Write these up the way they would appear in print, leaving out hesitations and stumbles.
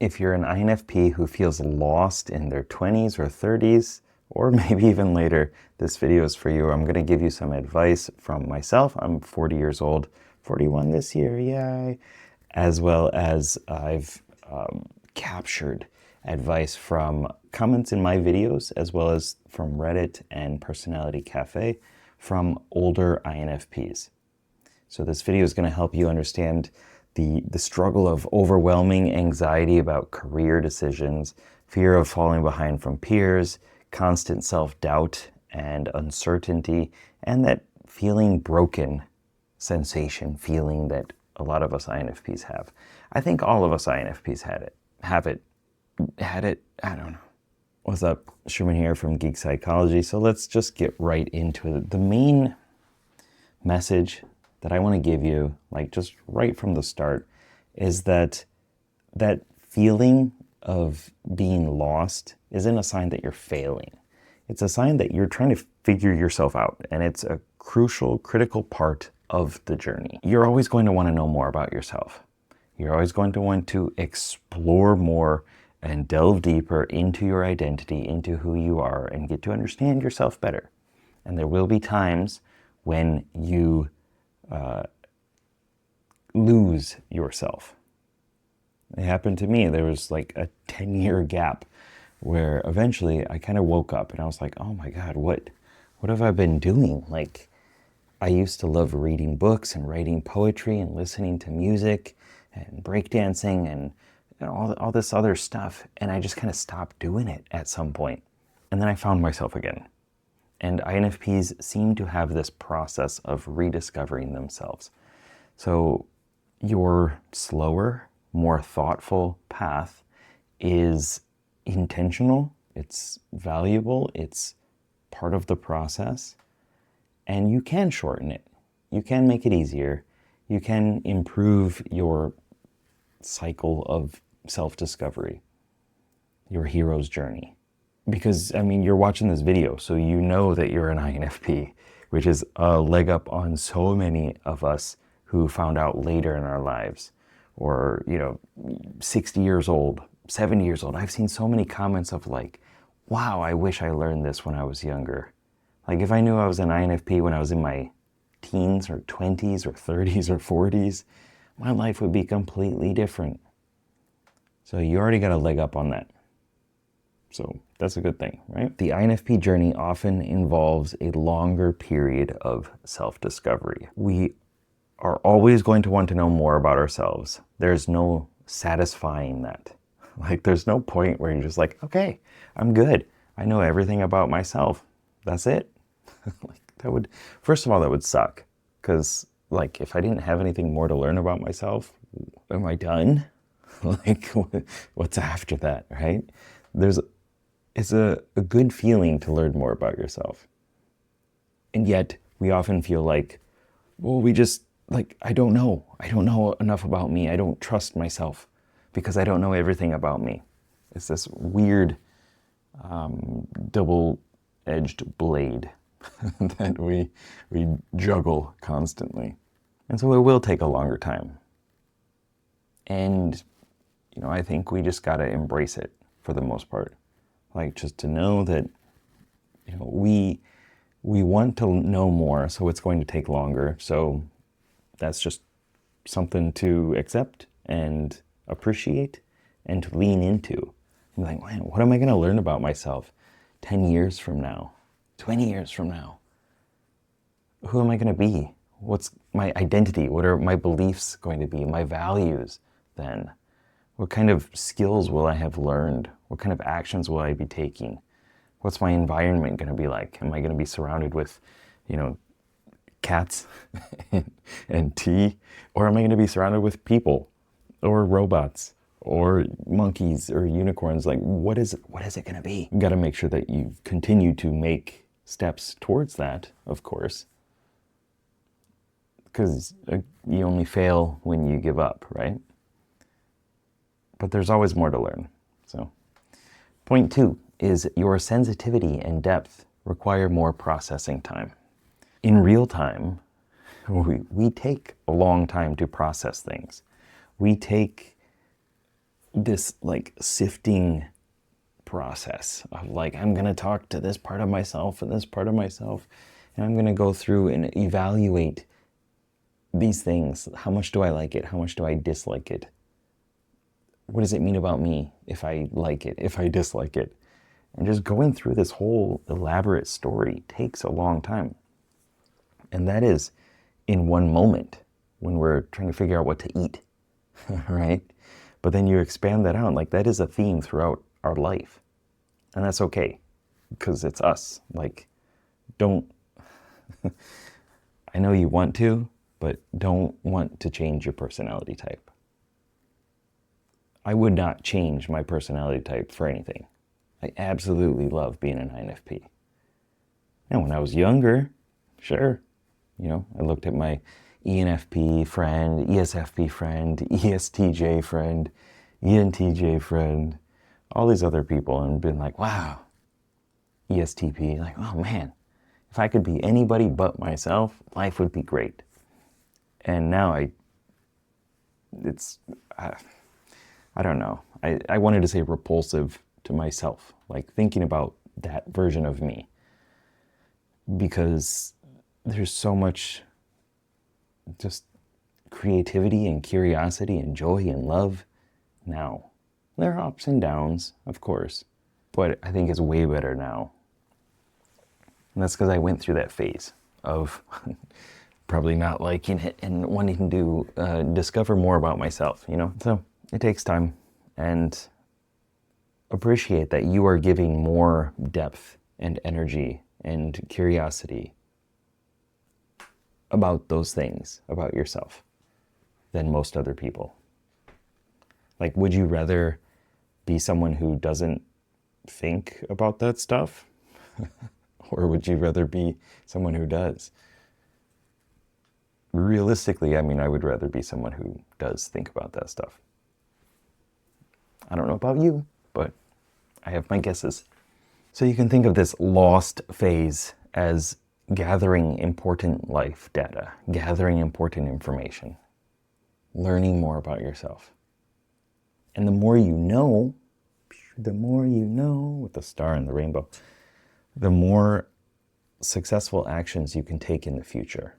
If you're an INFP who feels lost in their 20s or 30s, or maybe even later, this video is for you. I'm going to give you some advice from myself. I'm 40 years old, 41 this year, yay! As well as I've captured advice from comments in my videos, as well as from Reddit and Personality Cafe from older INFPs. So this video is going to help you understand the struggle of overwhelming anxiety about career decisions, fear of falling behind from peers, constant self-doubt and uncertainty, and that feeling broken sensation, feeling that a lot of us INFPs have. I think all of us INFPs had it, I don't know. What's up? Sherman here from Geek Psychology. So let's just get right into it. The main message that I want to give you, like just right from the start, is that feeling of being lost isn't a sign that you're failing. It's a sign that you're trying to figure yourself out, and it's a crucial, critical part of the journey. You're always going to want to know more about yourself. You're always going to want to explore more and delve deeper into your identity, into who you are, and get to understand yourself better. And there will be times when you lose yourself. It happened to me. There was like a 10-year gap where eventually I kind of woke up and I was like, oh my God, what have I been doing? Like, I used to love reading books and writing poetry and listening to music and breakdancing and all this other stuff. And I just kind of stopped doing it at some point. And then I found myself again. And INFPs seem to have this process of rediscovering themselves. So your slower, more thoughtful path is intentional, it's valuable, it's part of the process, and you can shorten it. You can make it easier. You can improve your cycle of self-discovery, your hero's journey. Because, I mean, you're watching this video, so you know that you're an INFP, which is a leg up on so many of us who found out later in our lives, or, 60 years old, 70 years old. I've seen so many comments of like, wow, I wish I learned this when I was younger. Like, if I knew I was an INFP when I was in my teens or 20s or 30s or 40s, my life would be completely different. So you already got a leg up on that. So that's a good thing, right? The INFP journey often involves a longer period of self-discovery. We are always going to want to know more about ourselves. There's no satisfying that. Like, there's no point where you're just like, okay, I'm good. I know everything about myself. That's it. Like, first of all, that would suck. Because, like, if I didn't have anything more to learn about myself, am I done? Like, what's after that, right? It's a good feeling to learn more about yourself. And yet, we often feel like, well, I don't know. I don't know enough about me. I don't trust myself because I don't know everything about me. It's this weird double-edged blade that we juggle constantly. And so it will take a longer time. And, I think we just got to embrace it for the most part. Like, just to know that, we want to know more, so it's going to take longer. So that's just something to accept and appreciate and to lean into. I'm like, man, what am I going to learn about myself 10 years from now, 20 years from now? Who am I going to be? What's my identity? What are my beliefs going to be? My values then? What kind of skills will I have learned? What kind of actions will I be taking? What's my environment going to be like? Am I going to be surrounded with, cats and tea? Or am I going to be surrounded with people or robots or monkeys or unicorns? Like, what is it going to be? You got to make sure that you continue to make steps towards that, of course. Because you only fail when you give up, right? But there's always more to learn. So, point 2 is your sensitivity and depth require more processing time. In real time, we take a long time to process things. We take this like sifting process of like, I'm going to talk to this part of myself and this part of myself, and I'm going to go through and evaluate these things. How much do I like it? How much do I dislike it? What does it mean about me if I like it, if I dislike it? And just going through this whole elaborate story takes a long time. And that is in one moment when we're trying to figure out what to eat, right? But then you expand that out, like that is a theme throughout our life. And that's okay, because it's us. Like, don't, I know you want to, but don't want to change your personality type. I would not change my personality type for anything. I absolutely love being an INFP. Now, when I was younger, sure, I looked at my ENFP friend, ESFP friend, ESTJ friend, ENTJ friend, all these other people, and been like, wow, ESTP, like, oh man, if I could be anybody but myself, life would be great. And now I don't know. I wanted to say repulsive to myself, like thinking about that version of me, because there's so much just creativity and curiosity and joy and love now. There are ups and downs, of course, but I think it's way better now. And that's because I went through that phase of probably not liking it and wanting to discover more about myself, So it takes time, and appreciate that you are giving more depth and energy and curiosity about those things, about yourself, than most other people. Like, would you rather be someone who doesn't think about that stuff? Or would you rather be someone who does? Realistically, I would rather be someone who does think about that stuff. I don't know about you, but I have my guesses. So you can think of this lost phase as gathering important life data, gathering important information, learning more about yourself. And the more you know, with the star and the rainbow, the more successful actions you can take in the future.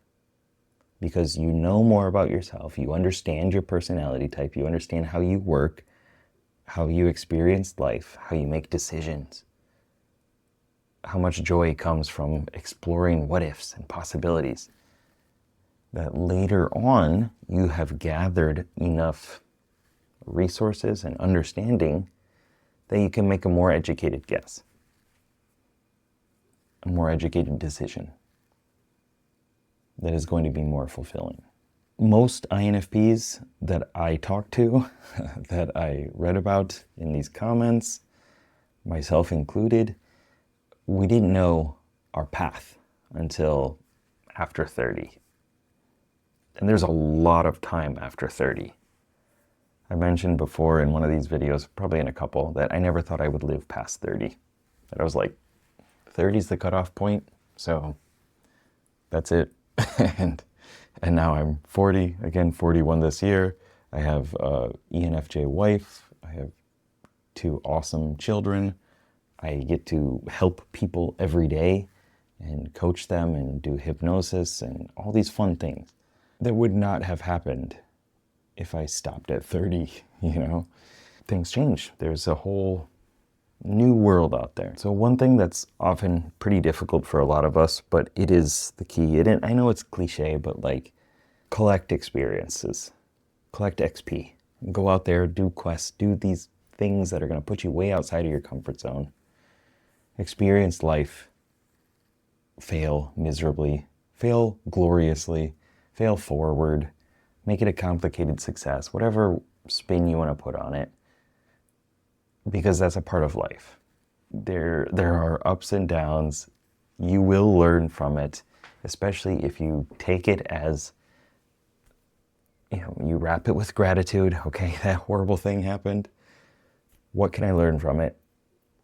Because you know more about yourself, you understand your personality type, you understand how you work, how you experience life, how you make decisions, how much joy comes from exploring what ifs and possibilities, that later on you have gathered enough resources and understanding that you can make a more educated guess, a more educated decision that is going to be more fulfilling. Most INFPs that I talk to, that I read about in these comments, myself included, we didn't know our path until after 30. And there's a lot of time after 30. I mentioned before in one of these videos, probably in a couple, that I never thought I would live past 30. That I was like, 30 is the cutoff point, so that's it. and now I'm 40, again 41 this year. I have a ENFJ wife. I have 2 awesome children. I get to help people every day and coach them and do hypnosis and all these fun things that would not have happened if I stopped at 30, Things change. There's a whole new world out there. So one thing that's often pretty difficult for a lot of us, but it is the key. I know it's cliche, but like, collect experiences, collect XP, go out there, do quests, do these things that are going to put you way outside of your comfort zone. Experience life, fail miserably, fail gloriously, fail forward, make it a complicated success, whatever spin you want to put on it, because that's a part of life. There are ups and downs. You will learn from it, especially if you take it as, you wrap it with gratitude. Okay, that horrible thing happened. What can I learn from it?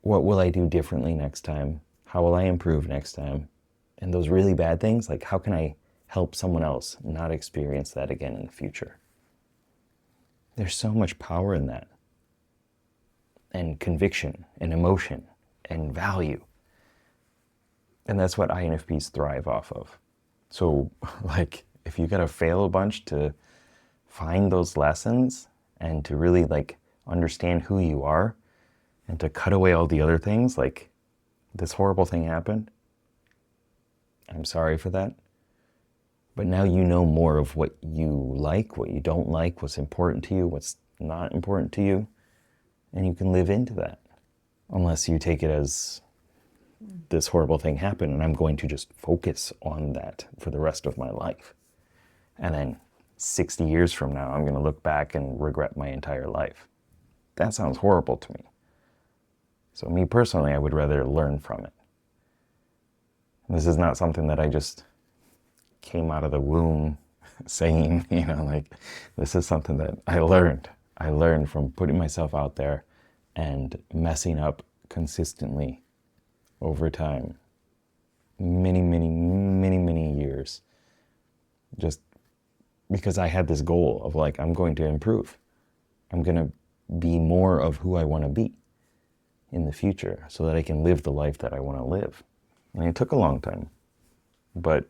What will I do differently next time? How will I improve next time? And those really bad things, like how can I help someone else not experience that again in the future? There's so much power in that. and conviction and emotion and value. And that's what INFPs thrive off of. So, like, if you gotta fail a bunch to find those lessons and to really, like, understand who you are and to cut away all the other things, like, this horrible thing happened, I'm sorry for that. But now you know more of what you like, what you don't like, what's important to you, what's not important to you, and you can live into that. Unless you take it as this horrible thing happened and I'm going to just focus on that for the rest of my life. And then 60 years from now, I'm going to look back and regret my entire life. That sounds horrible to me. So me personally, I would rather learn from it. This is not something that I just came out of the womb saying, like, this is something that I learned. I learned from putting myself out there and messing up consistently over time. Many, many, many, many years. Just because I had this goal of, like, I'm going to improve. I'm going to be more of who I want to be in the future so that I can live the life that I want to live. And it took a long time. But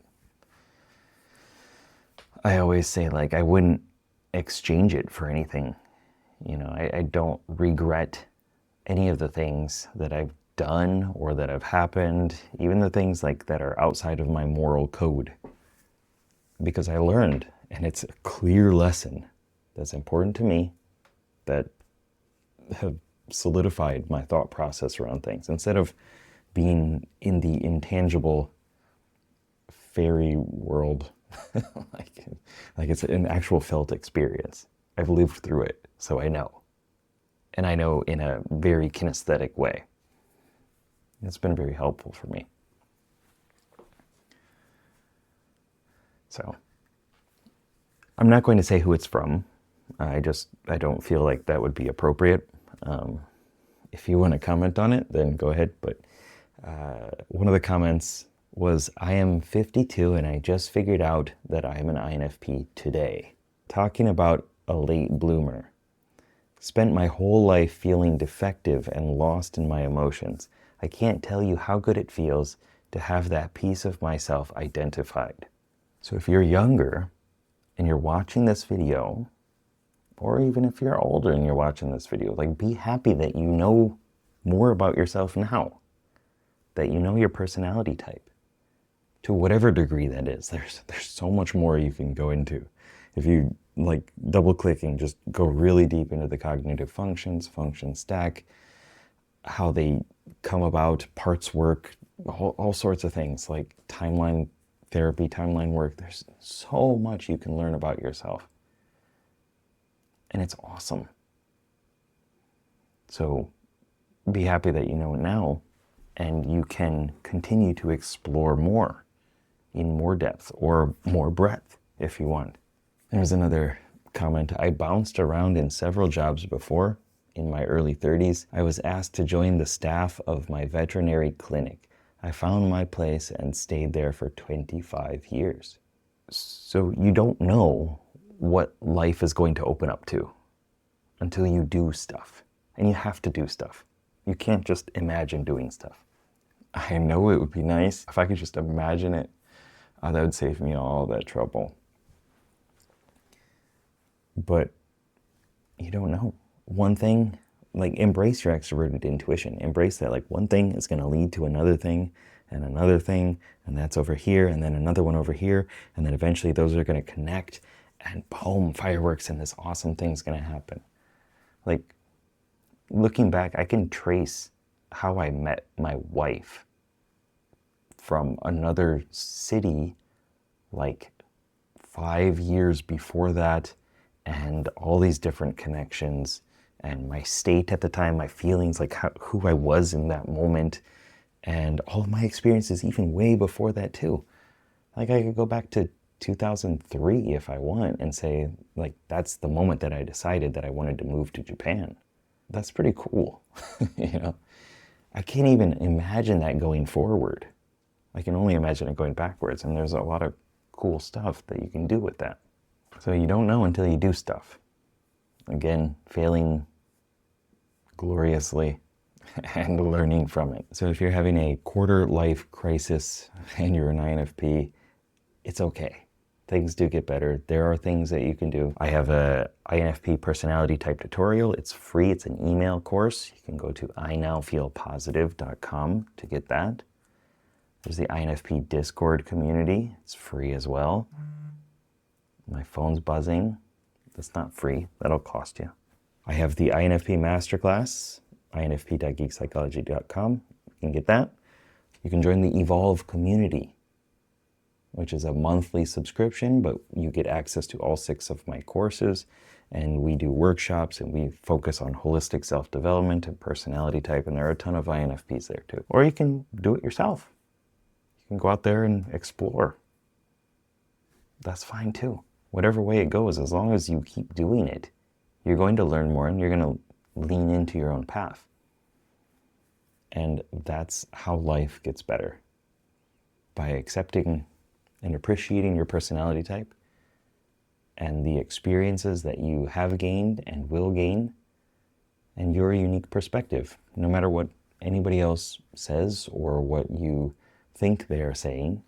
I always say, like, I wouldn't exchange it for anything. I don't regret any of the things that I've done or that have happened, even the things like that are outside of my moral code. Because I learned, and it's a clear lesson that's important to me, that have solidified my thought process around things. Instead of being in the intangible fairy world, like it's an actual felt experience. I've lived through it, so I know. And I know in a very kinesthetic way. It's been very helpful for me. So, I'm not going to say who it's from. I don't feel like that would be appropriate. If you want to comment on it, then go ahead. But one of the comments was, I am 52 and I just figured out that I am an INFP today. Talking about a late bloomer. Spent my whole life feeling defective and lost in my emotions. I can't tell you how good it feels to have that piece of myself identified. So if you're younger and you're watching this video, or even if you're older and you're watching this video, like, be happy that you know more about yourself now, that you know your personality type, to whatever degree that is. There's so much more you can go into. If you, like, double click and just go really deep into the cognitive functions, function stack, how they come about, parts work, all sorts of things, like timeline therapy, timeline work. There's so much you can learn about yourself. And it's awesome. So be happy that you know it now, and you can continue to explore more in more depth or more breadth if you want. There's another comment. I bounced around in several jobs before. In my early 30s, I was asked to join the staff of my veterinary clinic. I found my place and stayed there for 25 years. So you don't know what life is going to open up to until you do stuff. And you have to do stuff. You can't just imagine doing stuff. I know it would be nice if I could just imagine it. That would save me all that trouble. But you don't know. One thing, like, embrace your extroverted intuition. Embrace that, like, one thing is going to lead to another thing, and that's over here, and then another one over here, and then eventually those are going to connect, and boom, fireworks, and this awesome thing's going to happen. Like, looking back, I can trace how I met my wife from another city, like 5 years before that, and all these different connections, and my state at the time, my feelings, like who I was in that moment, and all of my experiences even way before that too. Like, I could go back to 2003 if I want and say, like, that's the moment that I decided that I wanted to move to Japan. That's pretty cool. I can't even imagine that going forward. I can only imagine it going backwards, and there's a lot of cool stuff that you can do with that. So you don't know until you do stuff. Again, failing gloriously and learning from it. So if you're having a quarter life crisis and you're an INFP, it's okay. Things do get better. There are things that you can do. I have a INFP personality type tutorial. It's free. It's an email course. You can go to inowfeelpositive.com to get that. There's the INFP Discord community. It's free as well. My phone's buzzing. That's not free. That'll cost you. I have the INFP Masterclass, infp.geekpsychology.com. You can get that. You can join the Evolve community, which is a monthly subscription, but you get access to all 6 of my courses, and we do workshops, and we focus on holistic self-development and personality type, and there are a ton of INFPs there too. Or you can do it yourself. You can go out there and explore. That's fine too. Whatever way it goes, as long as you keep doing it, you're going to learn more and you're going to lean into your own path. And that's how life gets better. By accepting and appreciating your personality type and the experiences that you have gained and will gain, and your unique perspective, no matter what anybody else says or what you think they are saying,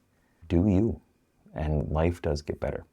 do you, and life does get better.